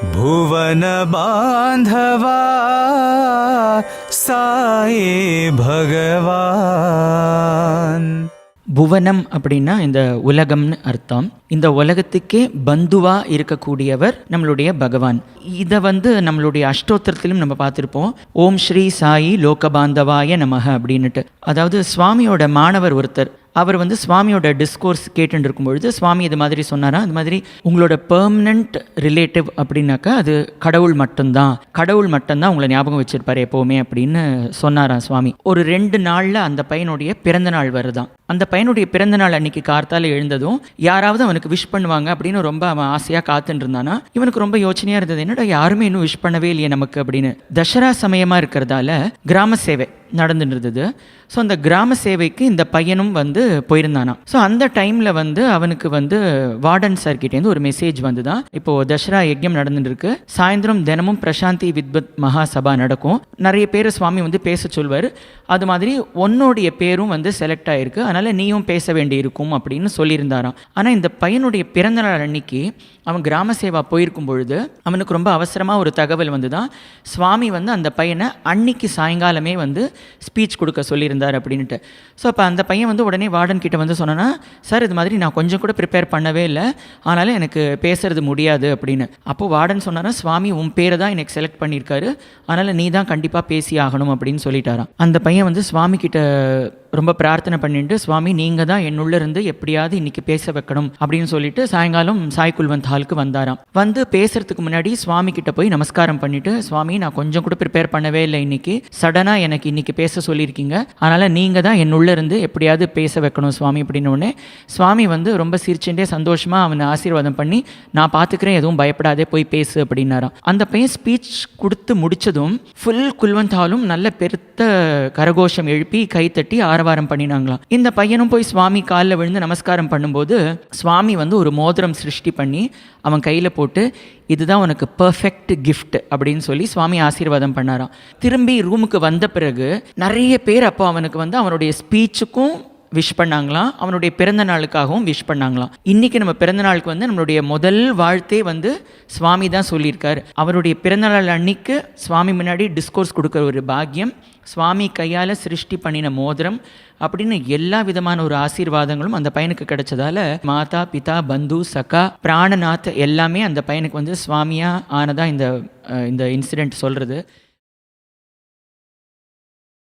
भुवन बांधवा साये भगवान. புவனம் அப்படின்னா இந்த உலகம்னு அர்த்தம். இந்த உலகத்துக்கே பந்துவா இருக்கக்கூடியவர் நம்மளுடைய பகவான். இதை நம்மளுடைய அஷ்டோத்திரத்திலும் நம்ம பார்த்துருப்போம். ஓம் ஸ்ரீ சாயி லோகபாந்தவாய நமக அப்படின்னுட்டு. அதாவது சுவாமியோட மாணவர் ஒருத்தர் அவர் சுவாமியோட டிஸ்கோர்ஸ் கேட்டுட்டு இருக்கும்பொழுது சுவாமி இது மாதிரி சொன்னாரா, அது மாதிரி உங்களோட பெர்மனண்ட் ரிலேட்டிவ் அப்படின்னாக்கா அது கடவுள் மட்டும்தான் உங்களை ஞாபகம் வச்சிருப்பாரு எப்போவுமே அப்படின்னு சொன்னாராம் சுவாமி. ஒரு 2 நாளில் அந்த பையனுடைய பிறந்த நாள் வருதான். அந்த பையனுடைய பிறந்த நாள் அன்னைக்கு கார்த்தால எழுந்ததும் யாராவது அவனுக்கு விஷ் பண்ணுவாங்க அப்படின்னு ரொம்ப அவன் ஆசையாக காத்துட்டு இருந்தானா. இவனுக்கு ரொம்ப யோசனையாக இருந்தது, என்னடா யாருமே இன்னும் விஷ் பண்ணவே இல்லையே நமக்கு அப்படின்னு. தசரா சமயமாக இருக்கிறதால கிராம சேவை நடந்துட்டு இருந்தது. ஸோ அந்த கிராம சேவைக்கு இந்த பையனும் போயிருந்தானா. ஸோ அந்த டைமில் அவனுக்கு வார்டன் சார்கிட்டேருந்து ஒரு மெசேஜ் வந்துதான், இப்போது தசரா யஜ்யம் நடந்துட்டு இருக்கு, சாயந்தரம் தினமும் பிரசாந்தி வித்வத் மகாசபா நடக்கும், நிறைய பேர் சுவாமி பேச சொல்வார், அது மாதிரி உன்னுடைய பேரும் செலக்ட் ஆகிருக்கு, அதனால் நீயும் பேச வேண்டி இருக்கும் அப்படின்னு சொல்லியிருந்தாராம். ஆனால் இந்த பையனுடைய பிறந்தநாள் அன்னைக்கு அவன் கிராம சேவா போயிருக்கும் பொழுது அவனுக்கு ரொம்ப அவசரமாக ஒரு தகவல் வந்துதான், சுவாமி அந்த பையனை அன்னைக்கு சாயங்காலமே ஸ்பீச் கொடுக்க சொல்லியிருந்தார் அப்படின்ட்டு. ஸோ அப்போ அந்த பையன் உடனே வார்டன் கிட்ட சொன்னான்னா, சார் இது மாதிரி நான் கொஞ்சம் கூட ப்ரிப்பேர் பண்ணவே இல்லை, ஆனாலும் எனக்கு பேசுறது முடியாது அப்படின்னு. அப்போது வார்டன் சொன்னாரா, சுவாமி உன் பேரை தான் எனக்கு செலக்ட் பண்ணியிருக்காரு, அதனால் நீ தான் கண்டிப்பாக பேசி ஆகணும் அப்படின்னு சொல்லிட்டாராம். அந்த பையன் சுவாமி கிட்ட ரொம்ப பிரார்த்தனை பண்ணிட்டு, சுவாமி நீங்கள் தான் என்னுள்ள இருந்து எப்படியாவது இன்னைக்கு பேச வைக்கணும் அப்படின்னு சொல்லிட்டு சாயங்காலம் சாய் குல்வந்த் ஹாலுக்கு வந்தாராம். பேசுறதுக்கு முன்னாடி சுவாமி கிட்ட போய் நமஸ்காரம் பண்ணிட்டு, சுவாமி நான் கொஞ்சம் கூட ப்ரிப்பேர் பண்ணவே இல்லை, இன்னைக்கு சடனாக எனக்கு இன்னைக்கு பேச சொல்லியிருக்கீங்க, அதனால் நீங்கள் தான் என்னுள்ள இருந்து எப்படியாவது பேச வைக்கணும் சுவாமி அப்படின்னு உடனே சுவாமி ரொம்ப சிரிச்சுட்டே சந்தோஷமாக அவனை ஆசீர்வாதம் பண்ணி, நான் பார்த்துக்கிறேன் எதுவும் பயப்படாதே போய் பேசு அப்படின்னாராம். அந்த பையன் ஸ்பீச் கொடுத்து முடிச்சதும் ஃபுல் குல்வந்த் ஹாலும் நல்ல பெருத்த கரகோஷம் எழுப்பி கைத்தட்டி ஆரவாரம் பண்ணினாங்களாம். இந்த பையனும் போய் சுவாமி காலில் விழுந்து நமஸ்காரம் பண்ணும்போது சுவாமி ஒரு மோதிரம் சிருஷ்டி பண்ணி அவன் கையில் போட்டு, இதுதான் உனக்கு பர்ஃபெக்ட் கிஃப்ட் அப்படின்னு சொல்லி சுவாமி ஆசீர்வாதம் பண்ணாராம். திரும்பி ரூமுக்கு வந்த பிறகு நிறைய பேர் அப்போ அவனுக்கு அவனுடைய ஸ்பீச்சுக்கும் விஷ் பண்ணாங்களாம், அவனுடைய பிறந்த நாளுக்காகவும் விஷ் பண்ணாங்களாம். இன்றைக்கி நம்ம பிறந்த நாளுக்கு நம்மளுடைய முதல் வாழ்த்தே சுவாமி தான் சொல்லியிருக்காரு. அவருடைய பிறந்தநாள் அன்னைக்கு சுவாமி முன்னாடி டிஸ்கோர்ஸ் கொடுக்குற ஒரு பாக்கியம், சுவாமி கையால் சிருஷ்டி பண்ணின மோதிரம் அப்படின்னு எல்லா விதமான ஒரு ஆசீர்வாதங்களும் அந்த பையனுக்கு கிடைச்சதால மாதா பிதா பந்து சகா பிராணநாத் எல்லாமே அந்த பையனுக்கு சுவாமியாக ஆனதா இந்த இன்சிடெண்ட் சொல்கிறது.